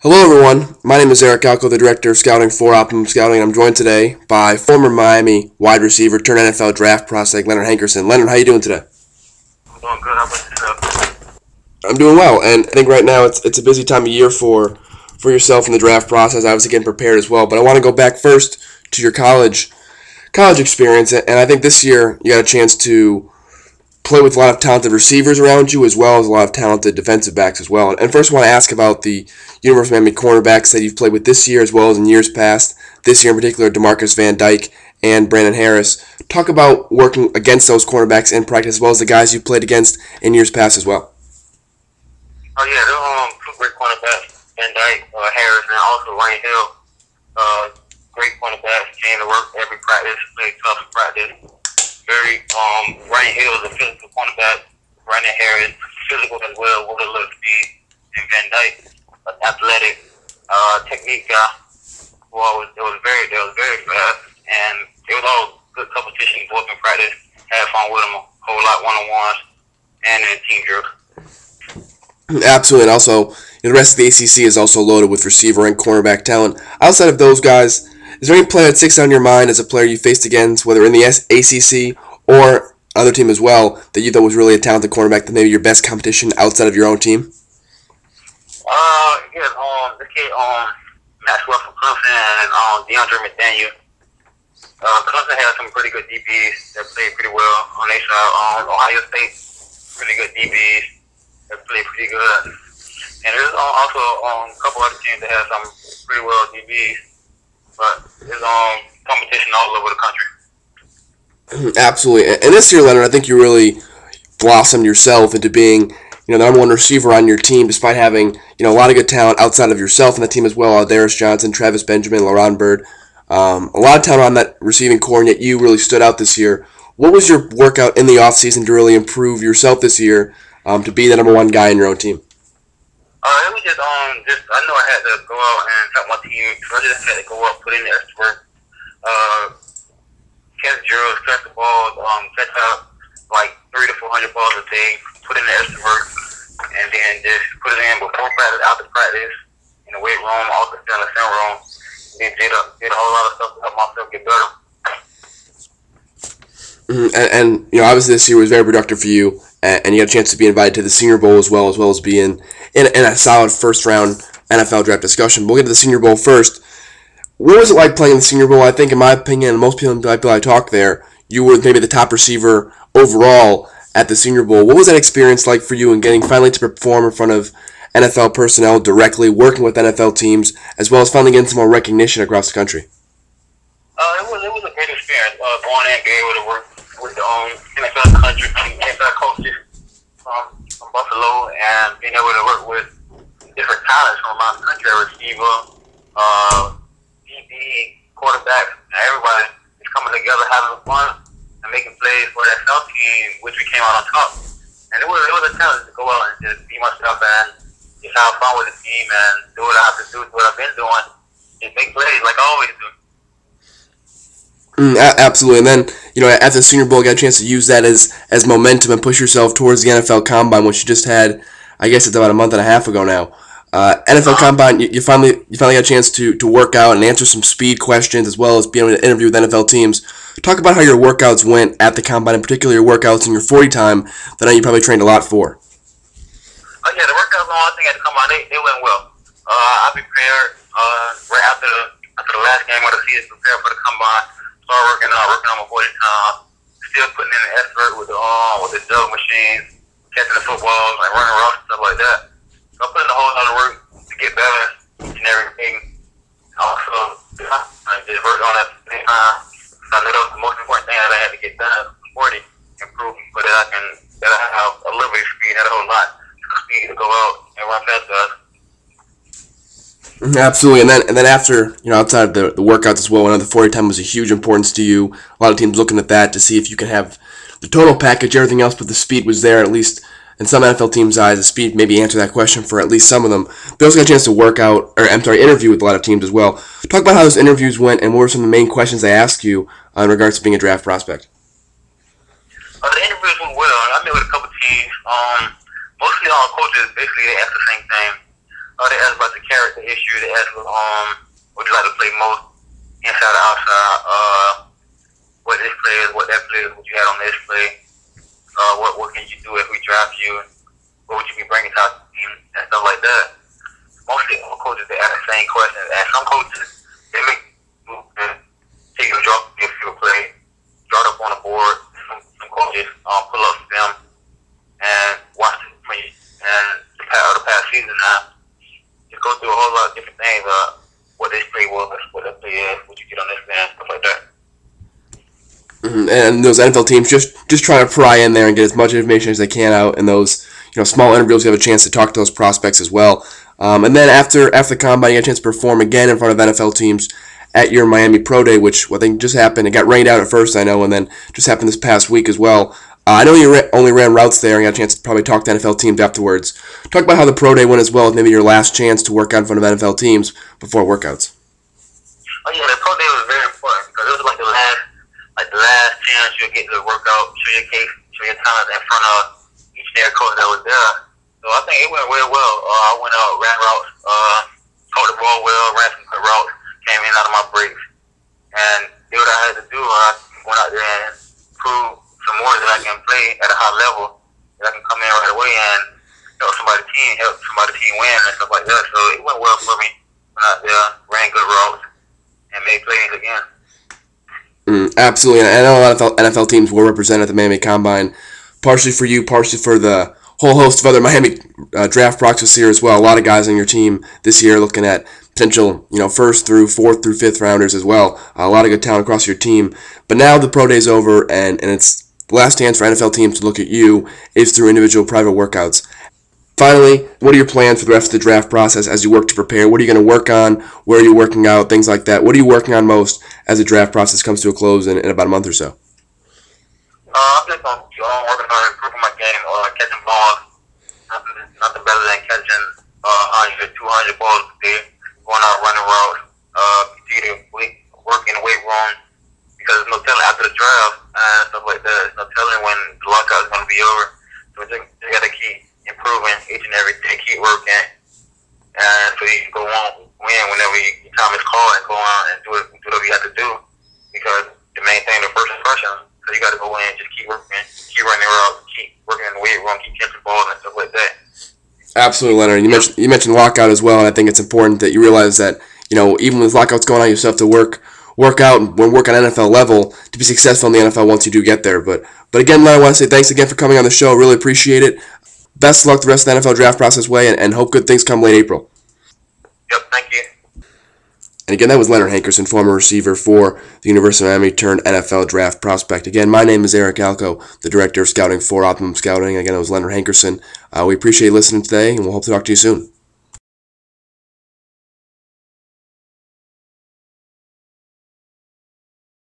Hello everyone, my name is Galko, the Director of Scouting for Optimum Scouting, and I'm joined today by former Miami wide receiver turned NFL draft prospect Leonard Hankerson. Leonard, how are you doing today? I'm doing good. How about yourself? I'm doing well, and I think right now it's a busy time of year for yourself in the draft process, obviously getting prepared as well, but I want to go back first to your college experience, and I think this year you got a chance to play with a lot of talented receivers around you, as well as a lot of talented defensive backs as well. And first, I want to ask about the University of Miami cornerbacks that you've played with this year, as well as in years past. This year in particular, DeMarcus Van Dyke and Brandon Harris. Talk about working against those cornerbacks in practice, as well as the guys you've played against in years past as well. Oh yeah, they're two great cornerbacks, Van Dyke, Harris, and also Ryan Hill. Great cornerbacks. Came to work every practice, played tough in practice. Ryan Hill is a physical cornerback. Brandon Harris, physical as well, with a little speed. And Van Dyke, an athletic, technique guy. They was very fast, and it was all good competition, both in practice. Had fun with them, a whole lot one-on-ones, and in team drills. Absolutely, and also the rest of the ACC is also loaded with receiver and cornerback talent. Outside of those guys, is there any player that sticks out in your mind as a player you faced against, whether in the ACC or other team as well, that you thought was really a talented cornerback, that maybe your best competition outside of your own team? Yeah, the kid, Maxwell from Clemson and DeAndre McDaniel. Clemson had some pretty good DBs that played pretty well on their side. Ohio State, pretty good DBs that played pretty good. And there's also a couple other teams that have some pretty well DBs. But there's competition all over the country. Absolutely. And this year, Leonard, I think you really blossomed yourself into being the number one receiver on your team, despite having a lot of good talent outside of yourself and the team as well. Darius Johnson, Travis Benjamin, LaRon Bird. A lot of talent on that receiving core, and yet you really stood out this year. What was your workout in the offseason to really improve yourself this year to be the number one guy in your own team? It was just I know I had to go out and help my team, so I just had to go out, put in the extra work, catch drills, catch the balls, catch out like 300 to 400 balls a day, put in the extra work, and then just put it in before practice, after practice, in the weight room, also in the film room, and did a whole lot of stuff to help myself get better. And obviously this year was very productive for you, and you got a chance to be invited to the Senior Bowl as well as being in a solid first-round NFL draft discussion. We'll get to the Senior Bowl first. What was it like playing in the Senior Bowl? I think, in my opinion, and most people I talk there, you were maybe the top receiver overall at the Senior Bowl. What was that experience like for you in getting finally to perform in front of NFL personnel directly, working with NFL teams, as well as finally getting some more recognition across the country? It was a great experience, going in and being able to work with the NFL country, NFL coaches from Buffalo, and being able to work with different talents from around the country, receiver, DB, quarterback, and everybody is coming together, having fun, and making plays for that South team, which we came out on top. And it was a challenge to go out and just be myself and just have fun with the team and do what I have to do, what I've been doing, and make plays like I always do. Absolutely, and then at the Senior Bowl, you got a chance to use that as momentum and push yourself towards the NFL Combine, which you just had. I guess it's about a month and a half ago now. NFL Combine, you finally got a chance to work out and answer some speed questions, as well as being able to interview with NFL teams. Talk about how your workouts went at the Combine, in particular your workouts in your 40 time that I know you probably trained a lot for. Yeah, the workouts I think at the Combine, they went well. I prepared right after the last game of the season, prepared for the Combine. Started working on my 40 time, still putting in the effort with the dug machines, catching the footballs, like running routes and stuff like that. So I'm putting a whole lot of work to get better each and everything. Also, I just worked on that at the same time. So I knew that was the most important thing that I had to get done, 40, improve, so that I have a little bit of speed, not a whole lot of speed to go out and run faster. Absolutely, and then after outside of the workouts as well, another 40 time was a huge importance to you. A lot of teams looking at that to see if you can have the total package, everything else, but the speed was there at least in some NFL teams' eyes. The speed maybe answer that question for at least some of them. They also got a chance to interview with a lot of teams as well. Talk about how those interviews went and what were some of the main questions they asked you in regards to being a draft prospect. The interviews went well. I met with a couple teams. Mostly all coaches basically they asked the same thing. They asked about the character like the issue. They ask, would you like to play most, inside or outside? What this play is, what that play is, what you had on this play. What can you do if we draft you? What would you be bringing to our team and stuff like that? Mostly all coaches, they ask the same questions. And some coaches, they make take you draw if you play, draw it up on the board. Some coaches pull up film and watch it for you. And the past season now, just go through a whole lot of different things. What this play was, what that play is, what you get on this man, stuff like that. And those NFL teams just trying to pry in there and get as much information as they can out in those small interviews. You have a chance to talk to those prospects as well. And then after the combine, you get a chance to perform again in front of NFL teams at your Miami Pro Day, which I think just happened. It got rained out at first, I know, and then just happened this past week as well. I know you only ran routes there and got a chance to probably talk to NFL teams afterwards. Talk about how the Pro Day went as well, as maybe your last chance to work out in front of NFL teams before workouts. Oh yeah, the Pro Day was very important because it was like the last chance you'll get to work out, show your case, show your talent in front of each and every coach that was there. So I think it went really well. I went out, ran routes, caught the ball well, ran some good routes, came in out of my breaks, and did what I had to do. I went out there and proved some more that I can play at a high level, that I can come in right away and help somebody's team win and stuff like that. So it went well for me. Went out there, ran good routes, and made plays again. Absolutely. I know a lot of NFL teams were represented at the Miami Combine, partially for you, partially for the whole host of other Miami draft prospects here as well. A lot of guys on your team this year looking at potential, first through fourth through fifth rounders as well. A lot of good talent across your team. But now the Pro Day's over, and it's the last chance for NFL teams to look at you is through individual private workouts. Finally, what are your plans for the rest of the draft process as you work to prepare? What are you going to work on? Where are you working out? Things like that. What are you working on most as the draft process comes to a close in about a month or so? I'm just working on improving my game, catching balls. Nothing better than catching 100, 200 balls a day, going out running routes, continue to work in the weight room, because there's no telling after the draft and stuff like that. There's no telling when the lockout is going to be over. So we just got to keep improving each and every day, keep working, and so you can go on, win whenever your time is called, and go on and do whatever you have to do, because the main thing, the first impression, so you got to go in, just keep working, keep running around, keep working in the weight room, keep catching balls and stuff like that. Absolutely, Leonard. You mentioned lockout as well, and I think it's important that you realize that even with lockouts going on, you still have to work out and work on NFL level to be successful in the NFL once you do get there. But again, Leonard, I want to say thanks again for coming on the show. Really appreciate it. Best of luck the rest of the NFL draft process and hope good things come late April. Yep, thank you. And again, that was Leonard Hankerson, former receiver for the University of Miami turned NFL draft prospect. Again, my name is Galko, the director of scouting for Optimum Scouting. Again, it was Leonard Hankerson. We appreciate you listening today, and we'll hope to talk to you soon.